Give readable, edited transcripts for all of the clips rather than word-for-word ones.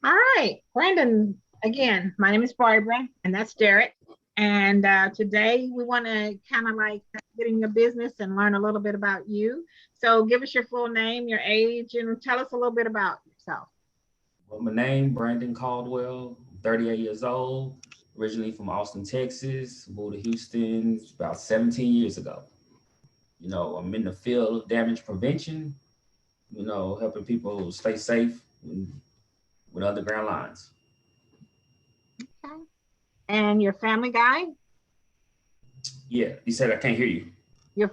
All right, Brandon, again, my name is Barbara, and that's Derek. And today we want to kind of like get in your business and learn a little bit about you. So give us your full name, your age, and tell us a little bit about yourself. Well, my name, Brandon Caldwell, 38 years old, originally from Austin, Texas, moved to Houston about 17 years ago. I'm in the field of damage prevention, helping people stay safe with underground lines. Okay. And your family guy, Yeah, you said I can't hear you. you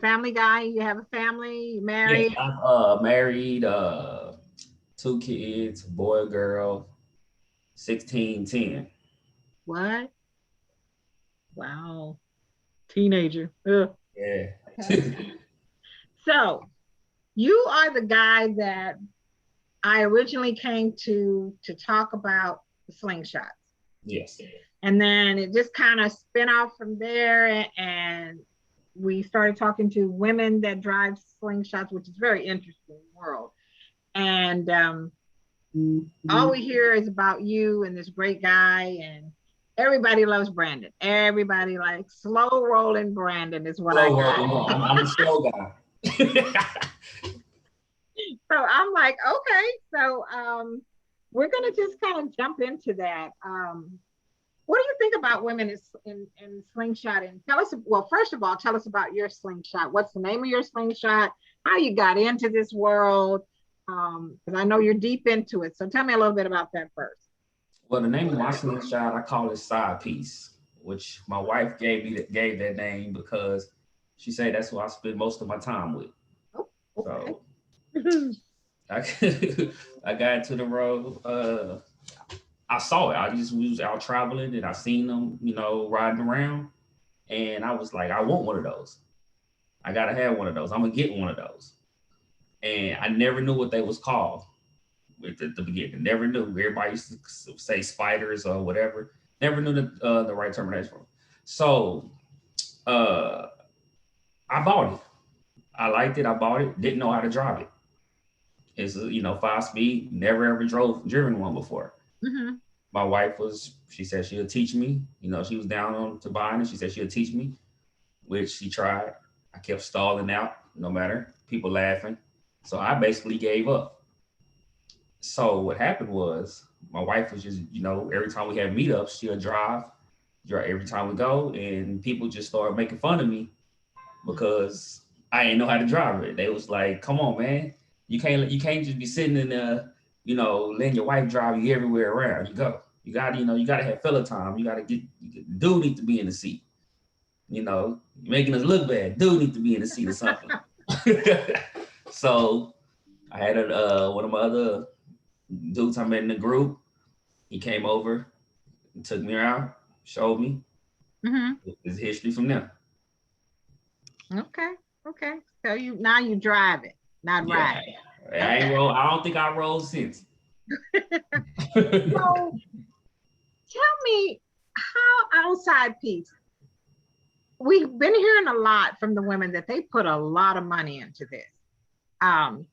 have a family, you Yes, married. I'm married, two kids, boy, girl, 16, 10. What? Wow. Teenager. Ugh. Yeah. Okay. So you are the guy that I originally came to talk about the slingshots. Yes. And then it just kind of spin off from there. And we started talking to women that drive slingshots, which is very interesting world. And all we hear is about you and this great guy. And everybody loves Brandon. Everybody like slow rolling Brandon is what I Slow got. rolling. I'm a slow guy. So I'm like, okay. So we're gonna just kind of jump into that. What do you think about women in slingshot? And tell us, well, first of all, tell us about your slingshot. What's the name of your slingshot? How you got into this world? Because I know you're deep into it. So tell me a little bit about that first. Well, the name of my slingshot, I call it side piece, which my wife gave that name because she said that's who I spend most of my time with. Oh, okay. So I, I got into the road. I saw it. We was out traveling and I seen them, riding around, and I was like, I want one of those. I gotta have one of those. I'm gonna get one of those. And I never knew what they was called at the beginning. Never knew. Everybody used to say spiders or whatever. Never knew the right termination for it. So uh, I bought it. I liked it. I bought it. Didn't know how to drive it. It's 5 speed. Never ever driven one before. Mm-hmm. My wife she said she'll teach me. She was down on to buying it. She said she'll teach me, which she tried. I kept stalling out, no matter people laughing. So I basically gave up. So what happened was my wife was just, every time we had meetups, she'll drive every time we go, and people just started making fun of me because I didn't know how to drive it. They was like, "Come on, man, you can't just be sitting in there, letting your wife drive you everywhere around you go. You gotta have fella time. Dude need to be in the seat. You're making us look bad. Dude need to be in the seat or something." So I had one of my other dudes I met in the group. He came over and took me around, showed me. Mm-hmm. It's history from there. Okay. Okay. So you drive it, not Yeah. ride it. I ain't Okay. roll. I don't think I rolled since. So tell me how outside piece. We've been hearing a lot from the women that they put a lot of money into this, um,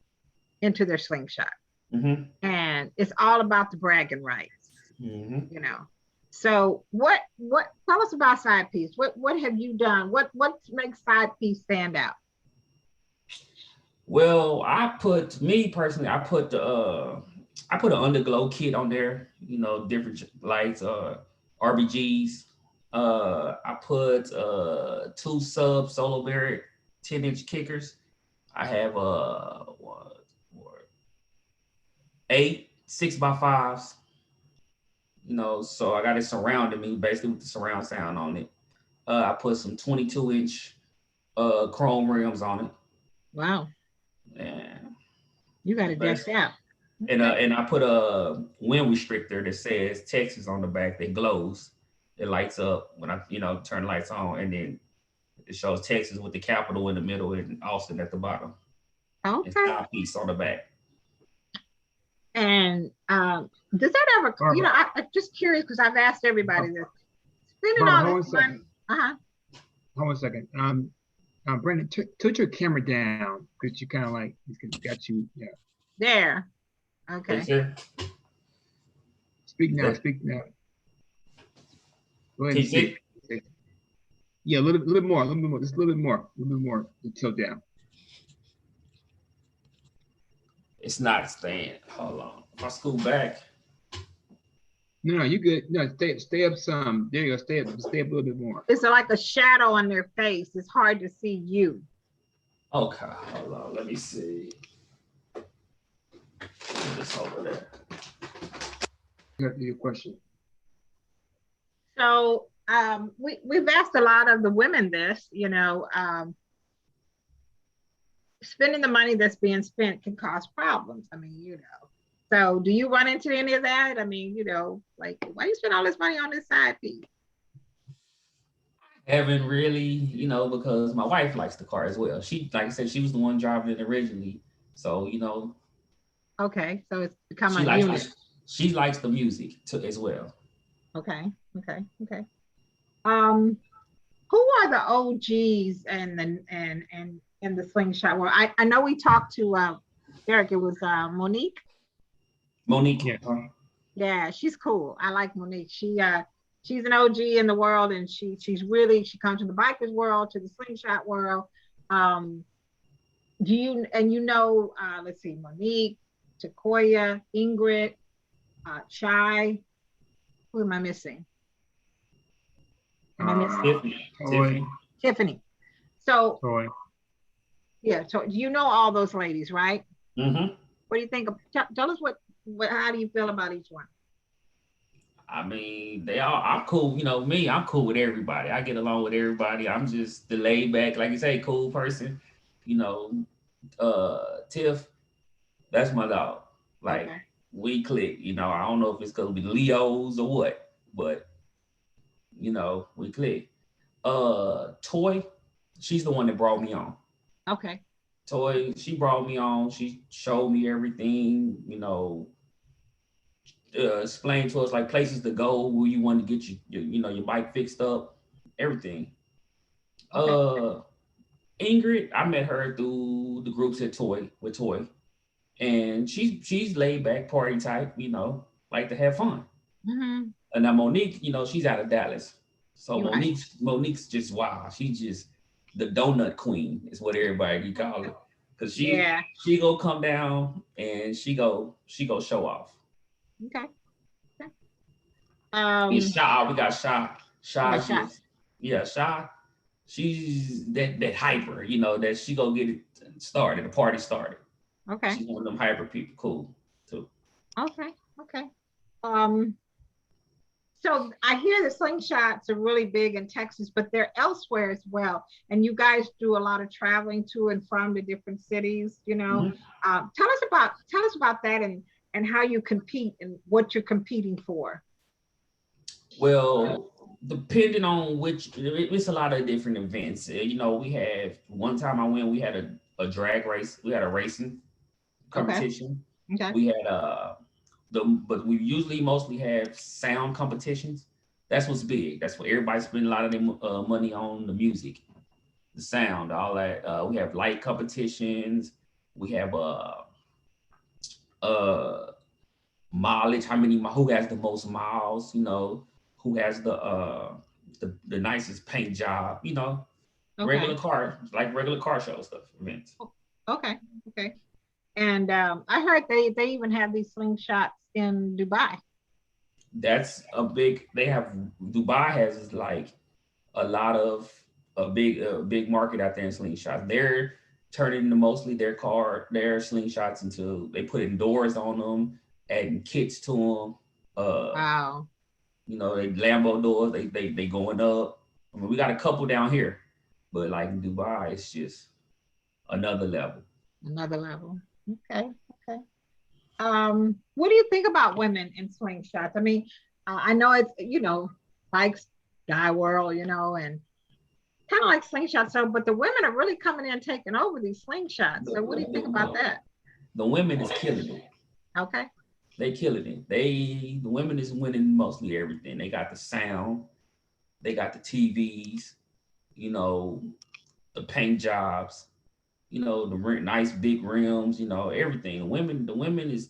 into their slingshot. hmm And it's all about the bragging rights, hmm you know. So what tell us about side piece? What have you done? What makes side piece stand out? Well, me personally, I put an underglow kit on there. Different lights, RBGs. I put two sub solo barrett 10-inch kickers. I have eight 6x5s. So I got it surrounding me basically with the surround sound on it. I put some 22-inch chrome rims on it. Wow, And you got that's it decked out. Okay. and I put a wind restrictor that says Texas on the back that glows. It lights up when I turn the lights on, and then it shows Texas with the capital in the middle and Austin at the bottom, and Okay. South East on the back. And does that ever, Barbara, I'm just curious because I've asked everybody this. Spending Barbara, all hold this on a money. second. Uh-huh. Hold on a second. Brandon, tilt your camera down because you kind of like it's got you. Yeah. There. Right Okay. there. Speak now. That- Speak now. Go ahead Can and you say? speak. Yeah, a little bit more. A little bit more. Just a little bit more. A little bit more. Tilt down. It's not staying. Hold on. If I school back. No, no, you good. No, stay up some. There you go. Stay up a little bit more. It's like a shadow on their face. It's hard to see you. Okay, hold on. Let me see. Just over there. Your question. So we've asked a lot of the women this, spending the money that's being spent can cause problems. I mean, So do you run into any of that? I mean, like why you spend all this money on this side piece? Haven't really, because my wife likes the car as well. She, like I said, she was the one driving it originally. So, Okay, so it's become she a likes unit. she likes the music too, as well. Okay, okay. Um, who are the OGs and the slingshot? Well, I know we talked to Derek. It was Monique. Monique. Yeah. Yeah, she's cool. I like Monique. She's an OG in the world, and she comes from the bikers world to the slingshot world. Um, let's see, Monique, Takoya, Ingrid, Chai. Who am I missing? Am I missing? Tiffany. Tiffany. So Toy. yeah, so you know all those ladies, right? Mm-hmm. What do you think of? Tell us how do you feel about each one? I mean, I'm cool. Me, I'm cool with everybody. I get along with everybody. I'm just the laid back, like you say, cool person. Tiff, that's my dog. Like, Okay. we click. I don't know if it's because we Leos or what, but we click. Toy, she's the one that brought me on. Okay. Toy, she brought me on. She showed me everything. Explained to us like places to go where you want to get your bike fixed up, everything. Okay. Ingrid, I met her through the groups at Toy, and she's laid back, party type, like to have fun. Mm-hmm. And now Monique, she's out of Dallas, so You're right. Monique's just wow. She's just the donut queen is what everybody call it, because Yeah. she go come down and she go show off. Okay. Okay. And Um. Sha, we got Sha. Yeah. Sha, Shot. Sha. She's that hyper, that she go get it started, the party started. Okay. She's one of them hyper people, cool too. Okay. Okay. Um. So I hear the slingshots are really big in Texas, but they're elsewhere as well. And you guys do a lot of traveling to and from the different cities. Mhm. Tell us about that and how you compete and what you're competing for. Well, depending on which, it's a lot of different events. We have one time I went, we had a drag race, we had a racing Okay. competition. Okay. We had but we usually mostly have sound competitions. That's what's big. That's what everybody spend a lot of their money on, the music, the sound, all that. We have light competitions. We have uh mileage, who has the most miles, who has the nicest paint job, Okay. regular car show stuff, events. Okay. Okay. And I heard they even have these slingshots in Dubai. That's they have, Dubai has like a lot of a big market out there in slingshots. They're turning into mostly their slingshots into, they put doors on them, adding kits to them. Wow. They Lambo doors, they going up. I mean, we got a couple down here, but like in Dubai, it's just another level. Another level. Okay. Okay. What do you think about women in slingshots? I mean, I know it's bikes, guy world, and kind of like slingshots. So, but the women are really coming in and taking over these slingshots. So, what do you think about that? The women is killing it. Okay. They killing it. The women is winning mostly everything. They got the sound, they got the TVs, the paint jobs, the nice big rims, everything. The women is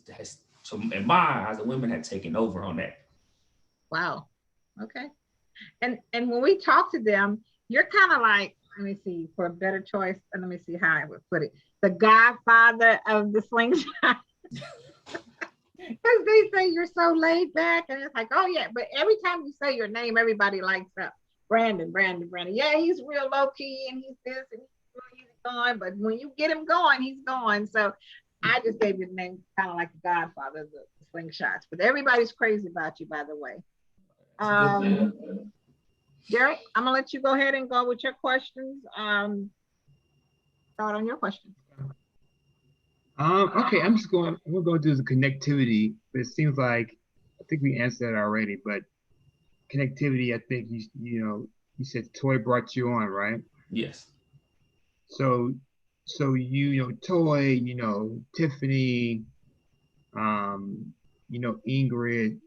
So in my eyes, the women had taken over on that. Wow. Okay. And when we talk to them, you're kind of like, let me see, for a better choice, and let me see how I would put it, the godfather of the slingshot. Because they say you're so laid back, and it's like, oh yeah. But every time you say your name, everybody lights up. Brandon, Brandon, Brandon. Yeah, he's real low key, and he's this, and he's really easy going. But when you get him going, he's going. So I just gave you the name, kind of like the Godfather of the slingshots. But everybody's crazy about you, by the way. It's a good Um, deal. Derek, I'm gonna let you go ahead and go with your questions. Start on your questions. Okay, I'm gonna go do the connectivity, but it seems like I think we answered that already, but connectivity, I think you said Toy brought you on, right? Yes. So Toy, Tiffany, Ingrid,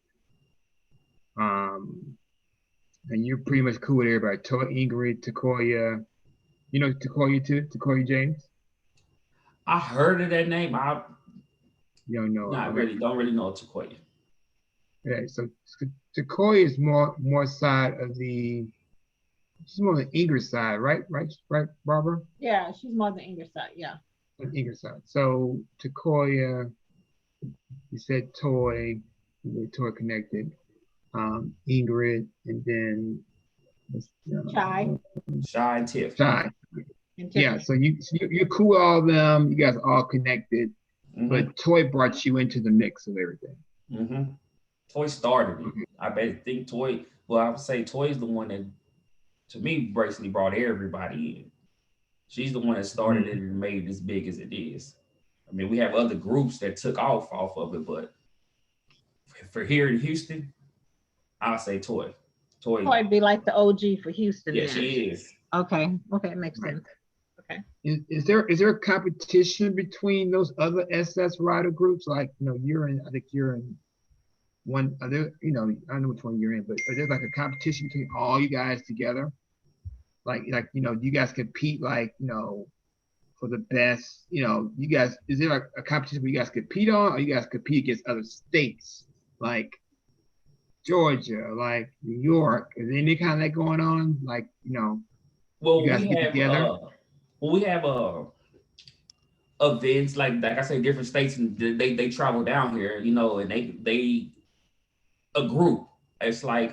um, and you're pretty much cool with everybody. Toy, Ingrid, Takoya, Takoya too, Takoya James. I heard of that name. I You don't know. not Okay. really don't really know Takoya. Yeah, so Takoya is more side of the she's more on the Ingrid side, right? Right, Barbara? Yeah, she's more the English side. Yeah. On the Ingrid side. So Takoya, you said Toy, Toy connected, Ingrid, and then Chai Shy and Tiff. Shy. and Yeah, Tiffany. so you're cool with all of them. You guys are all connected, Mm-hmm. but Toy brought you into the mix of everything. Mm-hmm. Toy started it. Okay. Think Toy. Well, I would say Toy is the one that, to me, basically brought everybody in. She's the one that started it Mhm. and made it as big as it is. I mean, we have other groups that took off of it, but for here in Houston, I'll say Toy. Toy. Toy be like the OG for Houston Yeah, then. she is. Okay. Okay, it makes Right. sense. Okay. Is there a competition between those other SS rider groups? Like, I think you're in one. Are there, I don't know which one you're in, but is there like a competition between all you guys together? Do you guys compete like, for the best, you guys, is there like a competition where you guys compete on, or you guys compete against other states like Georgia, like New York? Is there any kind of that going on? Like, you Well, guys we get have together? events like I say, different states, and they travel down here, and they a group. It's like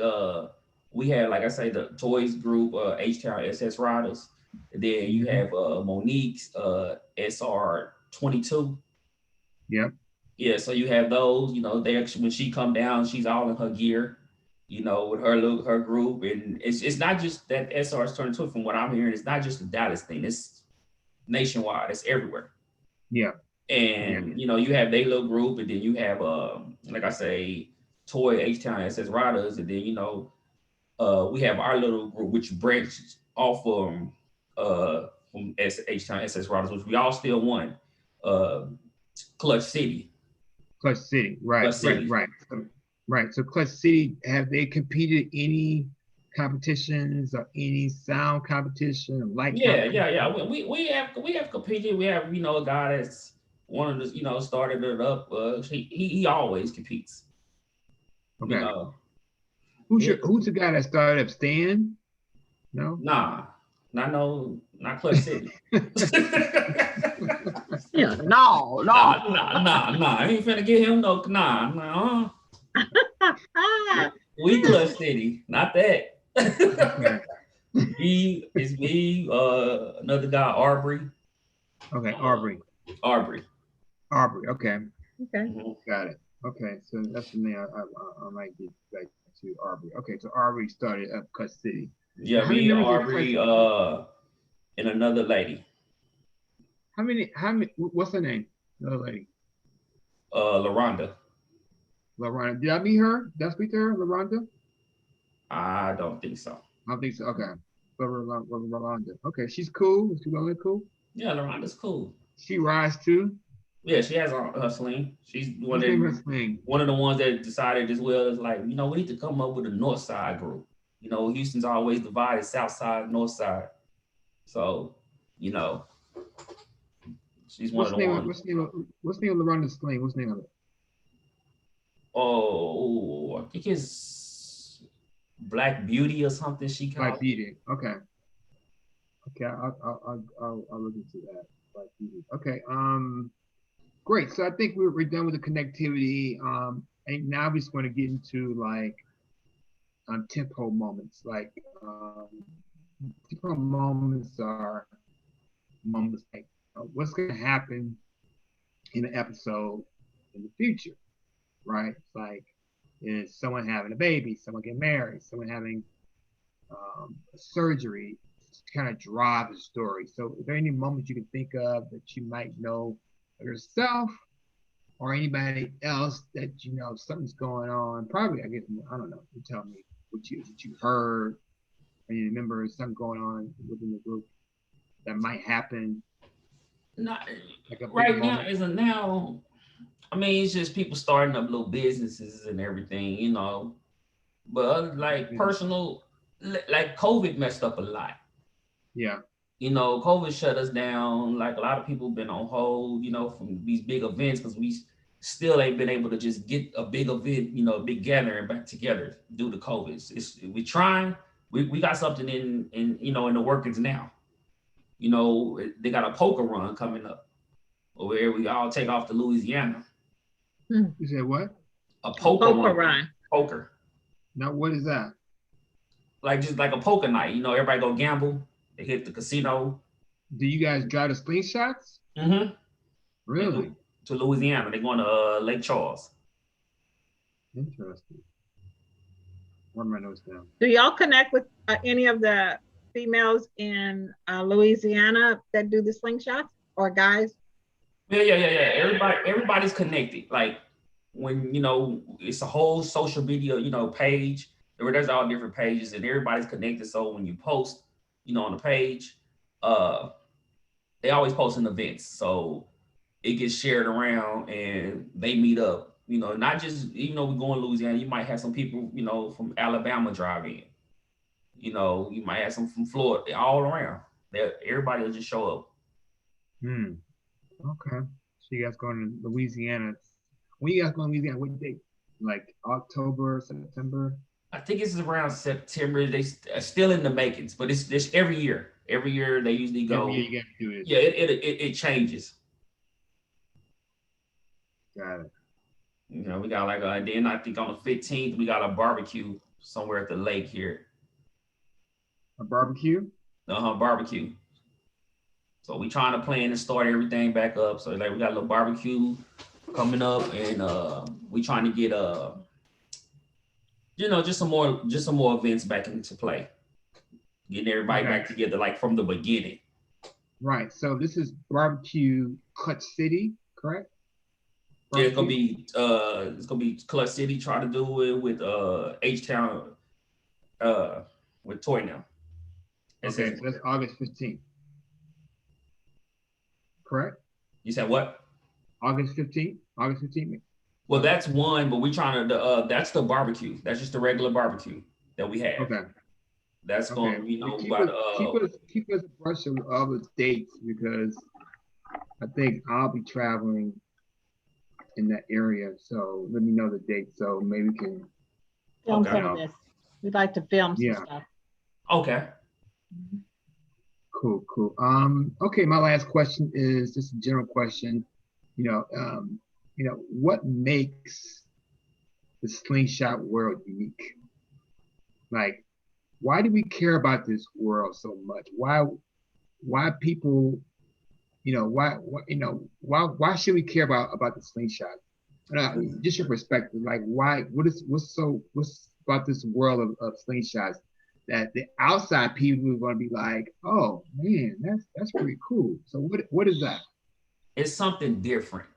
we have, like I say, the Toys group, H Town SS Riders. And then you Hmm. have Monique's SR 22. Yep. Yeah, so you have those. They actually, when she come down, she's all in her gear. With her group, and it's not just that SR 22. From what I'm hearing, it's not just a Dallas thing. It's nationwide. It's everywhere. Yeah. Yeah. And you have their little group, and then you have like I say, Toy H Town SS Riders, and then we have our little group which branches off from H Town SS Riders, which we all still won. Uh, Clutch City. Clutch City. Right. Clutch Right. City. Right. Right. So Clutch City, have they competed any competitions or any sound competition, light Yeah, yeah, yeah. competition? We have competed. We have a guy that's one of the started it up. He always competes. You Okay. know, it's Who's the guy that started up? Stan? No. nah, not Clutch City. Yeah. No, no. Nah. I ain't finna get him no nah. Ah, We Clutch City, not that. Okay. Me, another guy, Okay. uh, Arbery. Aubrey. Okay. okay. Mhm. Got it. Okay. So that's the name I might get back to Aubrey. Okay. So Aubrey started up Clutch City. Yeah, How many me, members in Clutch? Arbery, and another lady, How many? What's her name? The other lady. LaRonda. LaRonda. Did I meet her? Did I speak to her? LaRonda? I don't think so. I don't think so. Okay. LaRonda. Okay. She's cool. Is she really cool? Yeah, LaRonda's cool. She rides too. Yeah, she has her sling. She's What's the name of her thing? one of the ones that decided as well, is like, we need to come up with a north side group. Houston's always divided south side, north side. So, you know, she's one of What's the the name of ones. what's the name of what's the name of LaRonda's thing? What's the name of it? Oh, I think it's Black Beauty or something she Black called it. Beauty. Okay. Okay. I'll look into that. Black Beauty. Okay. Great. So I think we're done with the connectivity. And now we're just going to get into like tempo moments. Like tempo moments are moments like what's going to happen in an episode in the future, right? It's like is someone having a baby, someone getting married, someone having a surgery, to kind of drive the story. So, is there any moments you can think of that you might know yourself or anybody else that you know something's going on? Probably, I guess I don't know. You tell me what you heard, or you remember something going on within the group that might happen, Not like a big right now, moment. as of now. I mean, it's just people starting up little businesses and everything, But like Mhm. personal, like COVID messed up a lot. Yeah. COVID shut us down. Like a lot of people been on hold, from these big events because we still ain't been able to just get a big event, a big gathering back together due to COVID. We trying. We got something in the workings now. They got a poker run coming up where we all take off to Louisiana. Hmm. You said what? A A poker poker run. run. Poker. Now, what is that? Like just like a poker night. Everybody go gamble. They hit the casino. Do you guys drive the slingshots? Mm-hmm. They go Really to Louisiana. They going to Lake Charles. interesting. Where my notes down? Do y'all connect with any of the females in Louisiana that do the slingshots or guys? Yeah. Everybody's connected. Like when it's a whole social media page. There's all different pages and everybody's connected. So when you post on the page, uh, they always posting events. So it gets shared around and they meet up. Not just even though we go in Louisiana, you might have some people from Alabama drive in. You might have some from Florida, all around. Everybody will just show up. Hmm. Okay. So you guys going to Louisiana? When you guys going to Louisiana? What date? Like October, September? I think it's around September. They still in the makings, but it's every year. Every year they usually Every year go. you got to do this. Yeah, it changes. Got it. We got like then I think on the 15th we got a barbecue somewhere at the lake here. A barbecue? Barbecue. So we trying to plan and start everything back up. So like we got a little barbecue coming up, and we trying to get just some more events back into play, getting everybody Okay. back together like from the beginning. Right. So this is barbecue Clutch City, correct? Yeah, it's gonna Barbecue. be Clutch City trying to do it with H Town uh with Toy now. It Okay. says So that's August 15th, correct? you said what? August 15th. August 15th. Well, that's one, but we trying to that's the barbecue. That's just the regular barbecue that we have. Okay. That's Okay. going, Well, keep about us keep us keep us abreast of all the dates because I think I'll be traveling in that area. So let me know the date so maybe we can, Film you okay. some of know, this. We'd like to film some yeah, stuff. Okay. cool, cool. Okay, my last question is just a general question. You know, what makes the slingshot world unique? Like, why do we care about this world so much? Why people, why should we care about the slingshot? Just your perspective, like why? What's about this world of slingshots that the outside people are going to be like, oh man, that's pretty cool. So what is that? It's something different.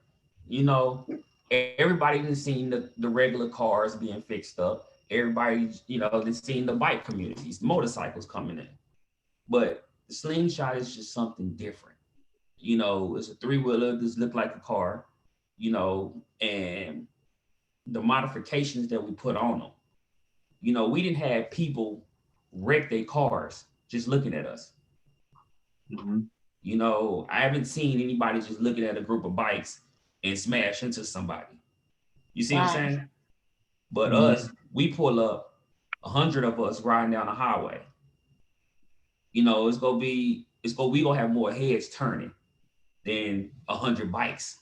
You know, everybody has seen the regular cars being fixed up. Everybody, has seen the bike communities, motorcycles coming in. But the slingshot is just something different. It's a three-wheeler, just look like a car, and the modifications that we put on them. We didn't have people wreck their cars just looking at us. Mm-hmm. I haven't seen anybody just looking at a group of bikes and smash into somebody. You see what I'm Wow. saying? But us, we pull up 100 of us riding down the highway. You know, we gonna have more heads turning than 100 bikes,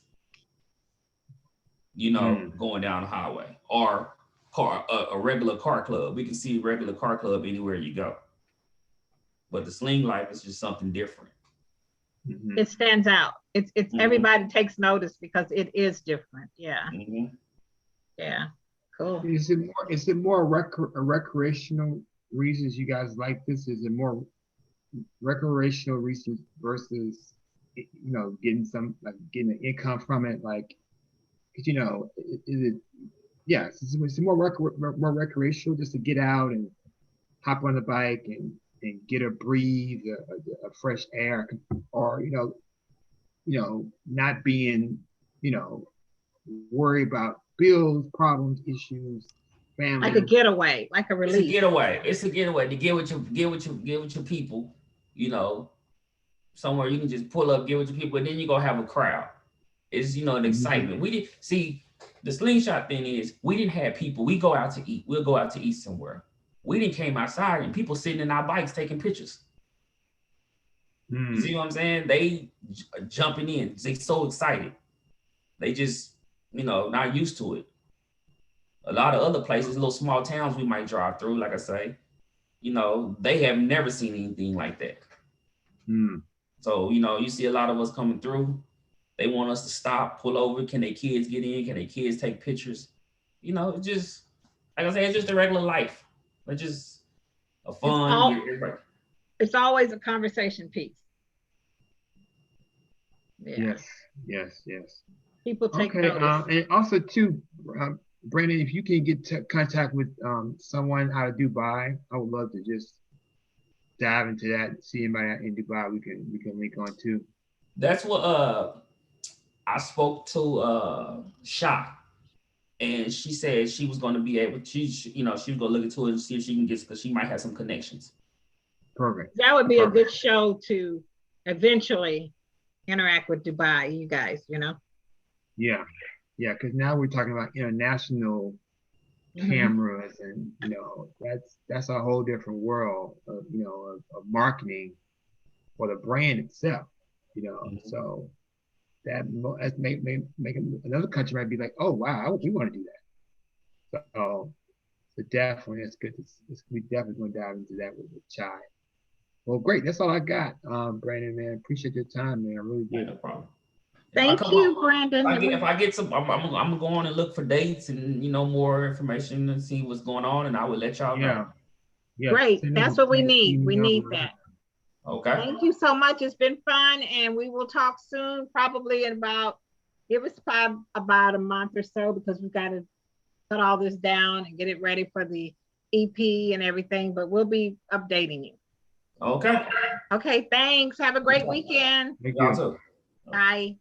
you know, going down the highway, or a regular car club. We can see a regular car club anywhere you go. But the sling life is just something different. It stands out. It's everybody takes notice because it is different. Yeah. Yeah. Cool. Is it more recreational reasons you guys like this? Is it more recreational reasons versus, you know, getting an income from it? Like, you know, is it? Yes, it's more recreational, just to get out and hop on the bike and get a breathe, a fresh air, or not being, you know, worry about bills, problems, issues, family. Like a getaway, like a release. It's a getaway. It's a getaway to get with your people, you know, somewhere you can just pull up, get with your people, and then you're gonna have a crowd. It's, you know, an excitement. We did see the slingshot thing is we didn't have people. We go out to eat. We'll go out to eat somewhere. We didn't came outside and people sitting in our bikes taking pictures. You see what I'm saying? They jumping in. They so excited. They just, you know, not used to it. A lot of other places, little small towns we might drive through, like I say, you know, they have never seen anything like that. So, you know, you see a lot of us coming through. They want us to stop, pull over. Can their kids get in? Can their kids take pictures? You know, it's just, like I say, it's just a regular life. It's just a fun. It's always a conversation piece. Yeah. Yes. People take notice. And also too, Brandon, if you can get contact with someone out of Dubai, I would love to just dive into that and see anybody in Dubai we can link on too. That's what I spoke to Shah, and she said she was going to be able. She was going to look into it and see if she can get, because she might have some connections. Perfect. That would be a good show to eventually interact with Dubai, you guys. You know. Yeah, because now we're talking about international cameras, and you know that's a whole different world of, you know, of marketing for the brand itself. You know, so that make another country might be like, oh wow, we want to do that. So definitely, that's good. We definitely going to dive into that with Chai. Well, great. That's all I got, Brandon. Man, appreciate your time, man. I really did. No problem. Thank you, Brandon. If I get some, I'm gonna go on and look for dates and, you know, more information and see what's going on, and I will let y'all know. Yeah. Great. That's what we need. We need that. Okay. Thank you so much. It's been fun, and we will talk soon, probably in give us about a month or so, because we've got to cut all this down and get it ready for the EP and everything, but we'll be updating you. Okay. Okay, thanks. Have a great weekend. Thank you. Bye.